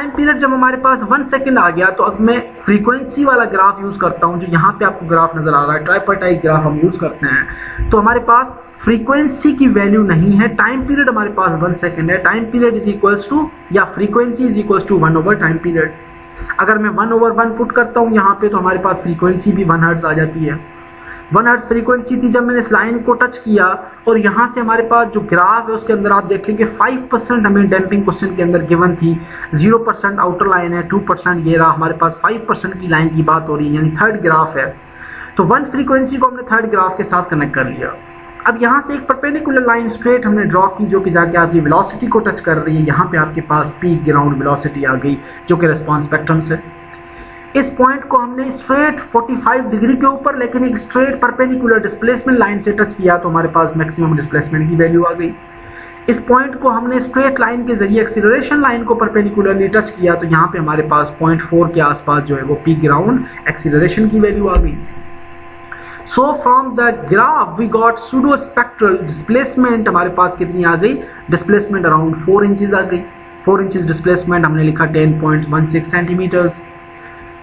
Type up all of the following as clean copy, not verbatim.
Time period जब हमारे पास 1 सेकंड आ गया, तो अब मैं फ्रीक्वेंसी वाला ग्राफ यूज करता हूं, जो यहाँ पे आपको ग्राफ नजर आ रहा है, ट्राइपार्टाइट ग्राफ हम यूज करते हैं। तो हमारे पास फ्रीक्वेंसी की वैल्यू नहीं है, टाइम पीरियड हमारे पास 1 सेकंड है, time period is equals to या frequency is equals to 1 over time period. अगर मैं 1/1 पुट करता हूं यहाँ पे, तो हमारे पास फ्रीक्वेंसी भी 1 हर्ट्ज आ जाती है। 1 हर्ट्ज फ्रीक्वेंसी थी। जब मैंने इस लाइन को टच किया और यहाँ से हमारे पास जो ग्राफ है उसके अंदर आप देखेंगे 5% हमें डैम्पिंग क्वेश्चन के अंदर गिवन थी, 0% आउटर लाइन है, 2% ये रहा, हमारे पास 5% की लाइन की बात हो रही है, यानी थर्ड ग्राफ है। तो 1 फ्रीक्वेंसी को हमने थर्ड ग्राफ के साथ कनेक्ट कर लिया। अब यहाँ से एक परपेंडिकुलर लाइन स्ट्रेट हमने ड्रॉ की, जो कि जाके आपकी वेलोसिटी को टच कर रही है। यहाँ पे आपके पास पीक ग्राउंड वेलोसिटी आ गई, जो कि रिस्पांस स्पेक्ट्रम से। इस पॉइंट को हमने स्ट्रेट 45 डिग्री के ऊपर, लेकिन एक स्ट्रेट परपेंडिकुलर डिस्प्लेसमेंट लाइन से टच किया, तो हमारे पास मैक्सिमम डिस्प्लेसमेंट की वैल्यू आ गई। इस पॉइंट को हमने स्ट्रेट लाइन के जरिए एक्सीलरेशन लाइन को परपेंडिकुलरली टच किया, तो यहाँ पे हमारे पास 0.4 के आसपास जो है वो पीक ग्राउंड एक्सीलरेशन की वैल्यू आ गई। So from the graph we got pseudo spectral displacement, हमारे पास कितनी आ गई, डिस्प्लेसमेंट अराउंड 4 इंचेस आ गई। 4 इंचेस डिस्प्लेसमेंट हमने लिखा 10.16 सेंटीमीटर्स।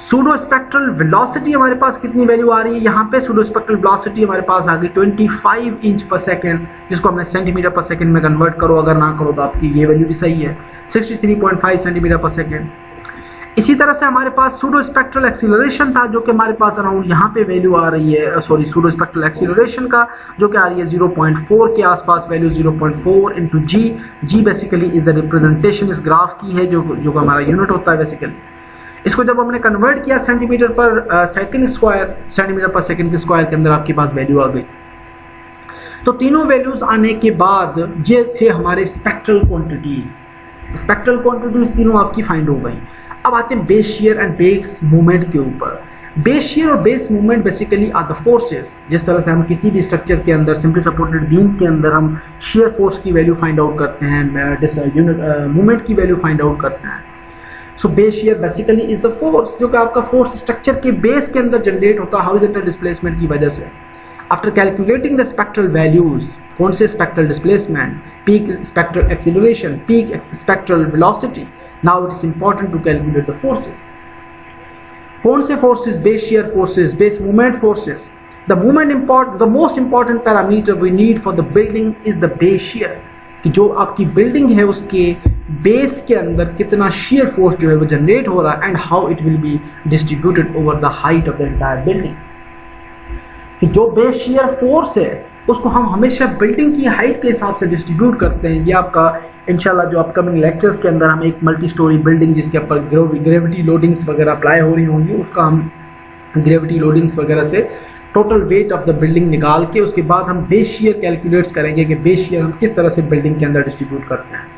सूडो स्पेक्ट्रल वेलोसिटी हमारे पास कितनी वैल्यू आ रही है, यहाँ पे सूडो स्पेक्ट्रल वेलोसिटी हमारे पास आ गई 25 इंच पर सेकेंड, जिसको हमने सेंटीमीटर पर सेकेंड में कन्वर्ट करो, अगर ना करो तो आपकी ये वैल्यू भी सही है, 63.5 सेंटीमीटर पर सेकेंड। इसी तरह से हमारे पास सूडो स्पेक्ट्रल एक्सीलरेशन था, जो कि हमारे पास अराउंड यहाँ पे वैल्यू आ रही है, सॉरी सूडो स्पेक्ट्रल एक्सीलरेशन का जो कि आ रही है 0.4 के आसपास value, 0.4 into g basically is the representation इस ग्राफ की है, जो हमारा यूनिट होता है बेसिकली। इसको जब हमने कन्वर्ट किया सेंटीमीटर पर सेकंड स्क्वायर, सेंटीमीटर पर सेकंड के स्क्वायर के अंदर आपके पास वैल्यू आ गई। तो तीनों वैल्यूज आने के बाद ये थे हमारे स्पेक्ट्रल क्वांटिटीज। स्पेक्ट्रल क्वांटिटीज तीनों आपकी फाइंड हो गई। अब आते हैं base shear and base movement के ऊपर। बेस शियर और base movement basically are the forces. जिस तरह से हम किसी भी स्ट्रक्चर के अंदर सिंपली सपोर्टेड बीम्स के अंदर हम शियर फोर्स की वैल्यू फाइंड आउट करते हैं, मूवमेंट की वैल्यू फाइंड आउट करते हैं। सो base shear basically is the force, जो कि आपका फोर्स स्ट्रक्चर के बेस के अंदर जनरेट होता है हॉरिजॉन्टल डिस्प्लेसमेंट की वजह से। After calculating the spectral values, कौन से spectral displacement, peak spectral acceleration, peak spectral velocity, now it is important to calculate the forces. कौन से forces, base shear forces, base movement forces. The most important parameter we need for the building is the base shear, कि जो आपकी building है उसके base के अंदर कितना शियर फोर्स जो है वो जनरेट हो रहा है, and how it will be distributed over the height of the entire building. कि जो बेस शियर फोर्स है उसको हम हमेशा बिल्डिंग की हाइट के हिसाब से डिस्ट्रीब्यूट करते हैं। ये आपका इंशाल्लाह जो अपकमिंग लेक्चर्स के अंदर हम एक मल्टी स्टोरी बिल्डिंग जिसके ऊपर ग्रेविटी लोडिंग्स वगैरह अप्लाई हो रही होंगी, उसका हम ग्रेविटी लोडिंग्स वगैरह से total weight of the building निकाल के उसके बाद हम बेस शियर कैलकुलेट्स करेंगे कि बेस शियर हम किस तरह से बिल्डिंग के अंदर डिस्ट्रीब्यूट करते हैं।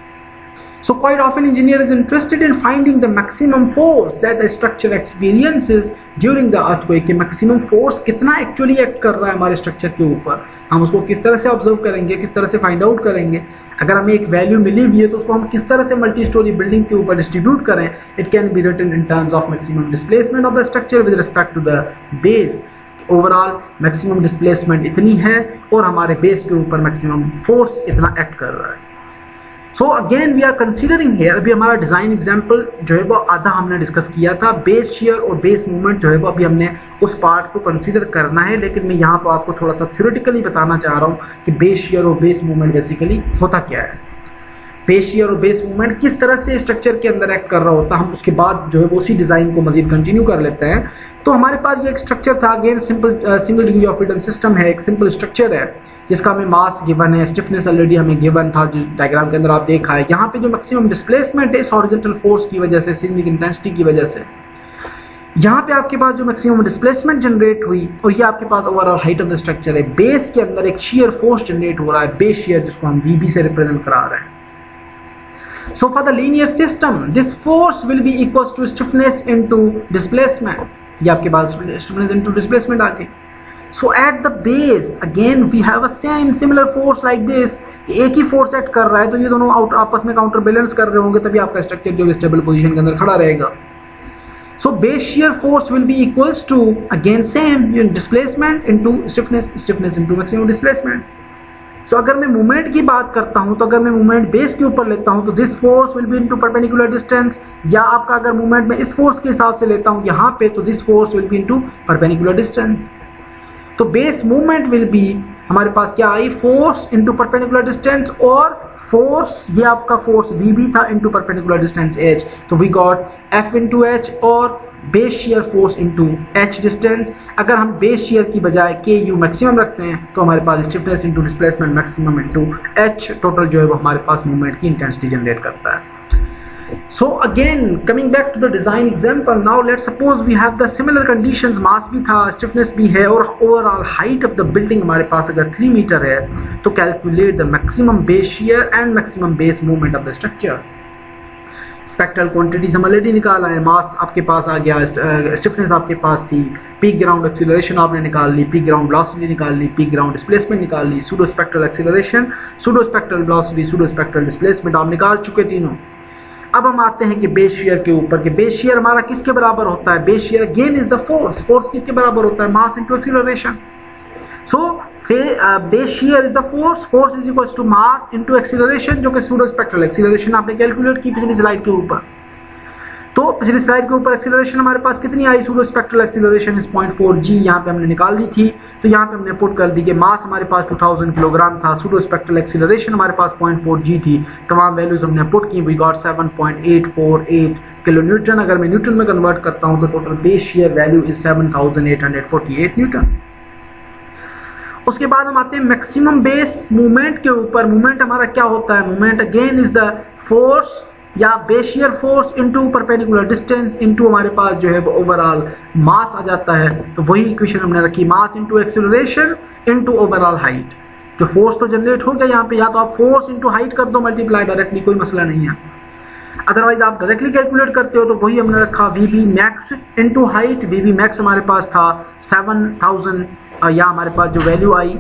So quite often engineer is interested in finding the maximum force that the structure experiences during the earthquake। कि maximum force कितना actually act कर रहा है हमारे structure के ऊपर, हम उसको किस तरह से observe करेंगे, किस तरह से find out करेंगे। अगर हमें एक value मिली हुई है तो उसको हम किस तरह से multi story building के ऊपर distribute करें। It can be written in terms of maximum displacement of the structure with respect to the base। Overall maximum displacement इतनी है और हमारे बेस के ऊपर मैक्सिमम फोर्स इतना एक्ट कर रहा है। So again we are considering here, अभी हमारा डिजाइन एग्जांपल जो है वो आधा हमने डिस्कस किया था। बेस शियर और बेस मूवमेंट जो है वो अभी हमने उस पार्ट को कंसीडर करना है, लेकिन मैं यहाँ पर आपको थोड़ा सा थ्योरेटिकली बताना चाह रहा हूँ कि बेस शियर और बेस मूवमेंट बेसिकली होता क्या है। बेस शियर और बेस मूवमेंट किस तरह से स्ट्रक्चर के अंदर एक्ट कर रहा होता है, हम उसके बाद जो है वो उसी डिजाइन को मजीद कंटिन्यू कर लेते हैं। तो हमारे पास ये एक स्ट्रक्चर था, again single degree of freedom system है, एक सिंपल स्ट्रक्चर है जिसका हमें मास गिवन है, स्टिफनेस ऑलरेडी हमें गिवन था जो डायग्राम के अंदर आप देखा है। यहाँ पे जो मैक्सिमम डिस्प्लेसमेंट है इस हॉरिजॉन्टल फोर्स की वजह से, सीस्मिक इंटेंसिटी की वजह से, यहाँ पे आपके पास जो मैक्सिमम डिस्प्लेसमेंट जनरेट हुई और ये आपके पास overall height of the structure है। बेस के अंदर एक शियर फोर्स जनरेट हो रहा है, बेस शियर, जिसको हम बीबी से रिप्रेजेंट करा रहे हैं। So for the linear system, this force will be equals to stiffness into displacement। ये आपके पास stiffness into displacement आ गई। So at the base again we have a similar force like this। एक ही फोर्स एक्ट कर रहा है, तो ये दोनों आपस में काउंटर बैलेंस कर रहे होंगे, तभी आपका स्ट्रक्चर जो स्टेबल पोजीशन के अंदर खड़ा रहेगा। So base shear force will be equals to again same displacement into stiffness, stiffness into maximum displacement। सो अगर मैं मूवमेंट की बात करता हूं तो अगर मैं मूवमेंट बेस के ऊपर लेता हूं तो this force will be into perpendicular distance, या आपका अगर मूवमेंट में इस फोर्स के हिसाब से लेता हूं यहां पे तो this force will be into perpendicular distance. तो बेस मूवमेंट विल बी हमारे पास क्या आई, फोर्स इनटू परपेंडिकुलर डिस्टेंस, और फोर्स ये आपका फोर्स वी भी था इनटू परपेंडिकुलर डिस्टेंस h, तो we got F into h, और base shear force into h distance. अगर हम बेस शियर की बजाय के यू मैक्सिमम रखते हैं तो हमारे पास stiffness into displacement maximum into h total जो है वो हमारे पास मूवमेंट की इंटेंसिटी जनरेट करता है। So again, coming back to the design example, now let's suppose we have the similar conditions, mass भी था, stiffness भी है, और overall height of the building हमारे पास अगर 3 मीटर है तो calculate the maximum base shear and maximum base movement of the structure. Spectral quantities हम ऑलरेडी निकाला है, मास आपके पास आ गया, स्टिफनेस आपके पास थी, पीक ग्राउंड एक्सीलरेशन आपने निकाल ली, पीक ग्राउंड वेलोसिटी निकाल ली, पीक ग्राउंड डिस्प्लेसमेंट निकाल ली, pseudo spectral acceleration, pseudo spectral velocity, pseudo spectral displacement आप निकाल चुके तीनों। अब हम आते हैं कि बेस शियर के ऊपर, कि बेस शियर हमारा किसके बराबर होता है, base shear again is the force, force किसके बराबर होता है, mass into acceleration. So base shear is the force, force is equal to mass into acceleration, जो कि सूडो स्पेक्ट्रल एक्सीलरेशन आपने कैलकुलेट की पिछली स्लाइड के ऊपर। तो पिछली स्लाइड के ऊपर एक्सीलरेशन हमारे पास कितनी आई, pseudo spectral acceleration is 0.4 g, यहाँ पे हमने निकाल दी थी, तो यहाँ पे हमने पुट कर दी कि मास हमारे पास 2000 किलोग्राम था, सूडो स्पेक्ट्रल एक्सीलरेशन हमारे पास 0.4 g थी, तमाम वैल्यूज हमने पुट की, वी गॉट 7.848 किलो न्यूटन। अगर मैं न्यूटन में कन्वर्ट करता हूँ तो total base shear value is 7848 Newton. उसके बाद हम आते हैं मैक्सिमम बेस मूवमेंट के ऊपर। मूवमेंट हमारा क्या होता है, moment again is the force या base shear force into perpendicular distance into हमारे पास जो है वो ओवरऑल मास आ जाता है। तो वही इक्वेशन हमने रखी, मास into acceleration into overall height. जो फोर्स तो जनरेट हो गया यहाँ पे, या तो आप फोर्स इनटू हाइट कर दो मल्टीप्लाई डायरेक्टली, कोई मसला नहीं है, अदरवाइज आप डायरेक्टली कैलकुलेट करते हो तो वही हमने रखा, V B max into height. V B max हमारे पास था 7000, या हमारे पास जो वैल्यू आई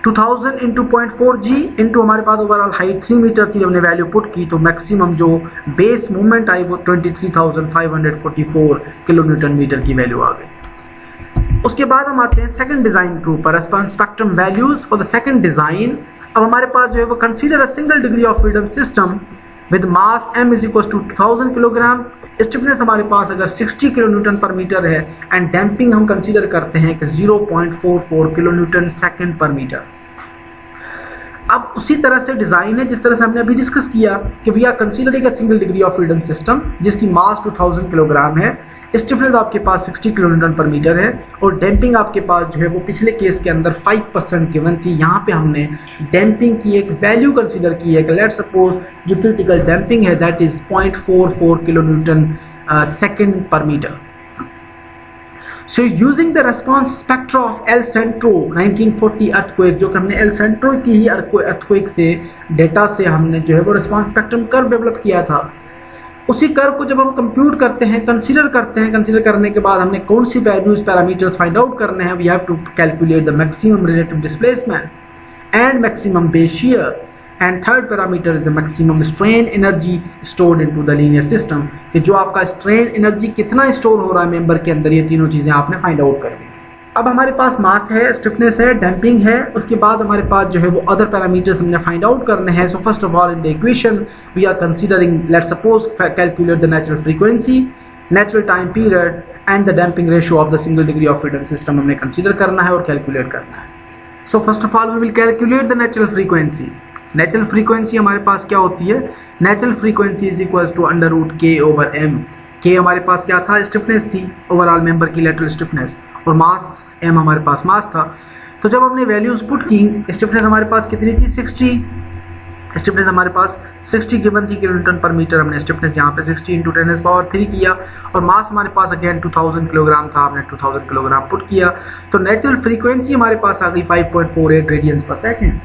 2000 इंटू 0.4 g इंटू हमारे पास ओवरऑल हाइट 3 मीटर थी, हमने वैल्यू पुट की, तो मैक्सिमम जो बेस मूवमेंट आई वो 23,544 किलो न्यूटन मीटर की वैल्यू आ गई। उसके बाद हम आते हैं सेकंड डिजाइन के ऊपर, spectrum values for the second design. अब हमारे पास जो है वो consider a single degree of freedom system with mass m is equal to 2000 kilogram, stiffness हमारे पास अगर 60 किलो न्यूटन पर मीटर है, एंड डैम्पिंग हम कंसीडर करते हैं कि 0.44 किलो न्यूटन सेकंड पर मीटर। अब उसी तरह से डिजाइन है जिस तरह से हमने अभी डिस्कस किया कि we are considering a single degree of freedom system जिसकी मास 2000 किलोग्राम है, स्टिफनेस आपके पास 60 किलो न्यूटन पर मीटर है, और डैम्पिंग आपके पास जो है वो पिछले केस के अंदर 5% गिवन थी। यहाँ पे हमने डैम्पिंग की एक वैल्यू कंसीडर की है कि लेट सपोज जो क्रिटिकल डैम्पिंग है that is 0.44 kilo Newton second पर metre. So using the response spectra of El Centro 1940 earthquake, जो कि हमने एल सेंट्रो की ही earthquake से डेटा से हमने जो है वो response spectrum कर्व डेवलप किया था, उसी कर्व को जब हम कंप्यूट करते हैं, कंसीडर करने के बाद हमने कौन सी वैल्यूज पैरामीटर्स फाइंड आउट करने हैं, we have to calculate the maximum relative displacement and maximum base shear, and third parameter is the maximum strain energy stored into the linear system, कि जो आपका स्ट्रेन एनर्जी कितना store हो रहा है member के अंदर, ये तीनों चीजें आपने फाइंड आउट करनी है। अब हमारे पास मास है, स्टिफनेस है, डैम्पिंग है, उसके बाद हमारे पास जो है वो अदर पैरामीटर्स हमने फाइंड आउट करने हैं। So first of all in the equation we are considering, let's suppose calculate the natural frequency, natural time period and the damping ratio of the single degree of freedom system हमने consider करना है और calculate करना है। So first of all we will calculate the natural frequency. Natural frequency हमारे पास क्या होती है, natural frequency is equal to √k/m। k हमारे पास क्या था, स्टिफनेस थी, ओवरऑल मेंबर की लेटरल स्टिफनेस, और मास m हमारे पास मास था। तो जब हमने वैल्यूज पुट की, स्टिफनेस हमारे पास कितनी थी 60, स्टिफनेस हमारे पास 60 गिवन थी किलो न्यूटन पर मीटर, हमने स्टिफनेस यहाँ पे 60 इंटू 10⁻³ किया, और मास हमारे पास अगेन 2000 किलोग्राम था, हमने 2000 किलोग्राम पुट किया, तो नेचुरल फ्रीक्वेंसी हमारे पास आ गई 5.48 रेडियंस पर सेकेंड।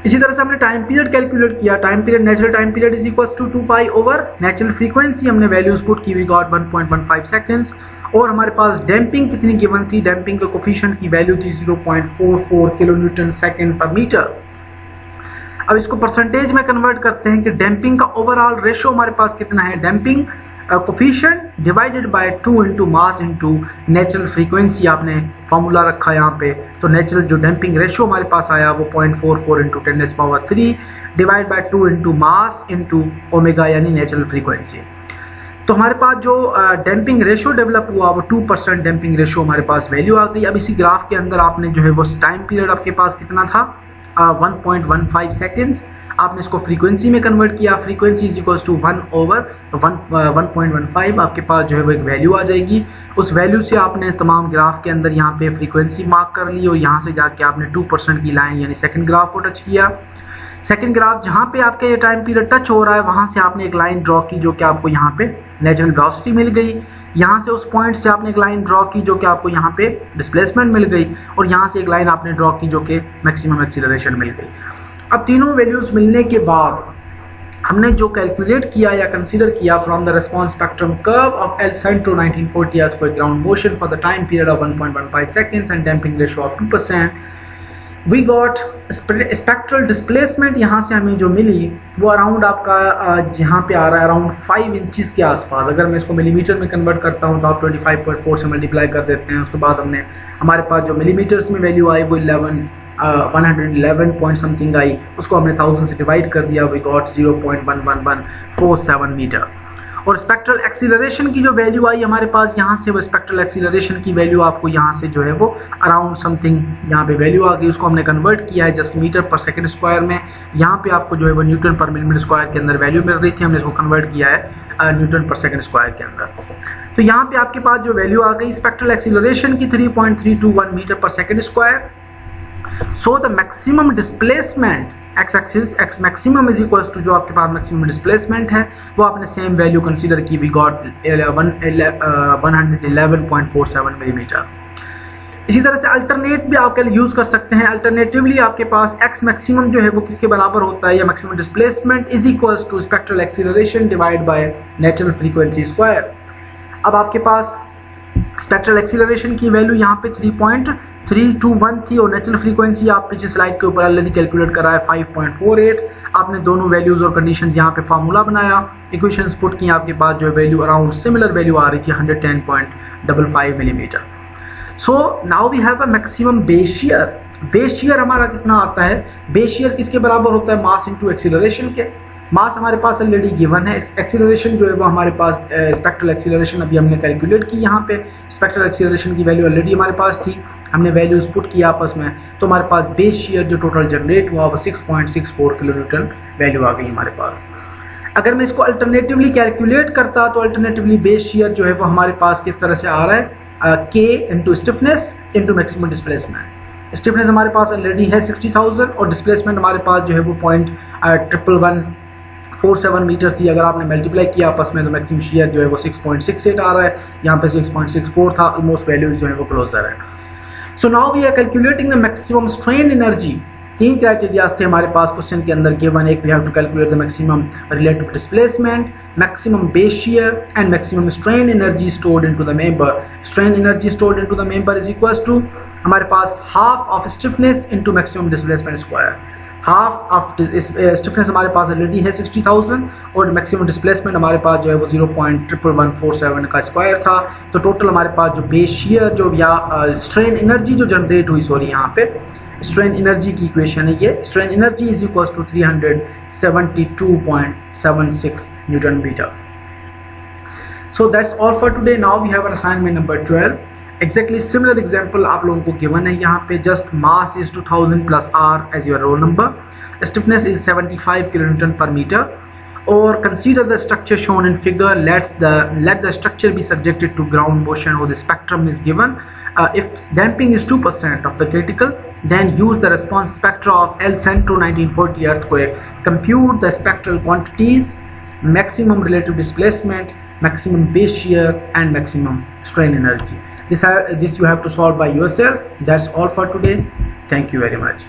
इसी तरह से हमने टाइम पीरियड कैलकुलेट किया, time period natural time period is equal to 2π over natural frequency, हमने वैल्यूज पुट की, वी गॉट 1.15 सेकंड्स, और हमारे पास डैम्पिंग कितनी गिवन थी, डैम्पिंग के कोफिशिएंट की वैल्यू थी 0.44 किलो न्यूटन सेकंड पर मीटर। अब इसको परसेंटेज में कन्वर्ट करते हैं कि डैम्पिंग का ओवरऑल रेशियो हमारे पास कितना है, damping coefficient divided by 2 into mass into natural frequency आपने फॉर्मूला रखा यहाँ पे। तो नेचुरल जो डैम्पिंग रेशियो हमारे पास आया वो 0.44 into 10⁻³ divide by 2 into mass into omega यानी नेचुरल फ्रीक्वेंसी। तो हमारे पास जो डैम्पिंग रेशियो डेवलप हुआ वो 2% डैम्पिंग रेशियो हमारे पास वैल्यू आ गई। अब इसी ग्राफ के अंदर आपने जो है वो टाइम पीरियड आपके पास कितना था 1.15 सेकेंड्स, आपने इसको फ्रीक्वेंसी में कन्वर्ट किया। फ्रीक्वेंसी इज इक्वल्स टू 1/1.15 आपके पास जो है वो एक वैल्यू आ जाएगी। उस वैल्यू से आपने तमाम ग्राफ के अंदर यहाँ पे फ्रीक्वेंसी मार्क कर ली और यहाँ से जाके आपने 2% की लाइन यानी सेकंड ग्राफ को टच किया। सेकंड ग्राफ जहाँ पे आपका ये टाइम पीरियड टच हो रहा है वहाँ से आपने एक लाइन ड्रॉ की जो कि आपको यहाँ पे नेचुरल वेलोसिटी मिल गई। यहाँ से उस पॉइंट से आपने एक लाइन ड्रॉ की जो कि आपको यहाँ पे डिस्प्लेसमेंट मिल गई और यहाँ से एक लाइन आपने ड्रॉ की जो कि मैक्सिमम एक्सीलरेशन मिल गई। अब तीनों वैल्यूज मिलने के बाद हमने जो कैलकुलेट किया या कंसीडर किया from the response spectrum curve of El Centro 1940 earthquake ground motion for the time period of 1.15 seconds and damping ratio of 2%, we got spectral displacement। यहाँ से हमें जो मिली वो अराउंड आपका यहाँ पे आ रहा है अराउंड 5 इंचेस के आसपास। अगर मैं इसको मिलीमीटर में कन्वर्ट करता हूँ तो आप 25.4 से मल्टीप्लाई कर देते हैं। उसके बाद हमने हमारे पास जो मिलीमीटर्स में वैल्यू आई वो 111 पॉइंट समथिंग आई, उसको हमने 1000 से डिवाइड कर दिया, वी गॉट 0.11147 मीटर। और स्पेक्ट्रल एक्सीलरेशन की जो वैल्यू आई हमारे पास यहाँ से वो स्पेक्ट्रल एक्सीलरेशन की वैल्यू आपको यहाँ से जो है वो अराउंड समथिंग यहाँ पे वैल्यू आ गई, उसको हमने कन्वर्ट किया है जस्ट मीटर पर सेकंड स्क्वायर में। यहाँ पे आपको जो है वो न्यूटन पर मिलीमीटर स्क्वायर के अंदर वैल्यू मिल रही थी, हमने इसको कन्वर्ट किया है न्यूटन पर सेकंड स्क्वायर के अंदर। तो यहाँ पे आपके पास जो वैल्यू आ गई स्पेक्ट्रल एक्सीलरेशन की 3.321 मीटर पर second square. So the maximum displacement x-axis x maximum is equals to जो आपके पास maximum displacement है वो आपने सेम वैल्यू कंसीडर की, we got 111.47 मिलीमीटर। इसी तरह से अल्टरनेट भी आप यूज कर सकते हैं। अल्टरनेटिवली आपके पास x मैक्सिमम जो है वो किसके बराबर होता है या maximum displacement is equals to spectral acceleration divide by natural frequency square. अब आपके पास स्पेक्ट्रल एक्सीलरेशन की वैल्यू यहाँ पे 3.321 थी और नेचुरल फ्रीक्वेंसी आप पीछे स्लाइड के ऊपर ऑलरेडी कैलकुलेट करा है 5.48। आपने दोनों वैल्यूज और कंडीशंस यहाँ पे फार्मूला बनाया, इक्वेशंस पुट की, आपके पास जो वैल्यू अराउंड सिमिलर वैल्यू आ रही थी 110.55 millimetre. So now we have a maximum base shear. Base shear हमारा कितना आता है, बेस शियर किसके बराबर होता है, मास इंटू एक्सीलरेशन के। मास हमारे पास ऑलरेडी गिवन है, एक्सीलरेशन जो है वो हमारे पास स्पेक्ट्रल एक्सीलरेशन अभी हमने कैलकुलेट की, यहाँ पे स्पेक्ट्रल एक्सीलरेशन की वैल्यू ऑलरेडी हमारे पास थी, हमने वैल्यूज पुट किया आपस में, तो हमारे पास बेस शियर जो टोटल जनरेट हुआ वो 6.64 किलोन्यूटन वैल्यू आ गई हमारे पास। अगर मैं इसको अल्टरनेटिवली कैलकुलेट करता तो अल्टरनेटिवली बेस शियर जो है वो हमारे पास किस तरह से आ रहा है, K into stiffness into maximum displacement. Stiffness हमारे पास ऑलरेडी है 60,000 और डिस्प्लेसमेंट हमारे पास जो है वो 0.11147 मीटर थी। अगर आपने मल्टीप्लाई किया आपस में तो मैक्सिमम शियर जो है वो 6.68 आ रहा है, यहाँ पे 6.64 था, ऑलमोस्ट वैल्यूज जो है वो क्लोजर है। So now we are calculating the maximum strain energy. तीन क्राइटेरियाज थे हमारे पास क्वेश्चन के अंदर गिवन, एक we have to calculate the maximum relative displacement, maximum base shear and maximum strain energy stored into the member. Strain energy stored into the member is equals to हमारे पास half of stiffness into maximum displacement square. Half of stiffness हमारे पास already है 60,000 और maximum displacement हमारे पास जो है वो 0.11147 का स्क्वायर था। तो टोटल हमारे पास जो बेस शियर जो या स्ट्रेन एनर्जी जो जनरेट हुई, सॉरी यहाँ पे स्ट्रेन एनर्जी की इक्वेशन है ये, strain energy is equals to 372.76 newton metre. So that's all for today. Now we have assignment number 12। Exactly similar example आप लोगों को गिवन है यहाँ पे, just mass is 2000 plus R as your roll number, stiffness is 75 kilonewton per metre, और consider the structure shown in figure. Let the structure be subjected to ground motion or the spectrum is given. If damping is 2% of the critical, then use the response spectra of El Centro 1940 earthquake. Compute the spectral quantities, maximum relative displacement, maximum base shear and maximum strain energy. This you have to solve by yourself. That's all for today. Thank you very much.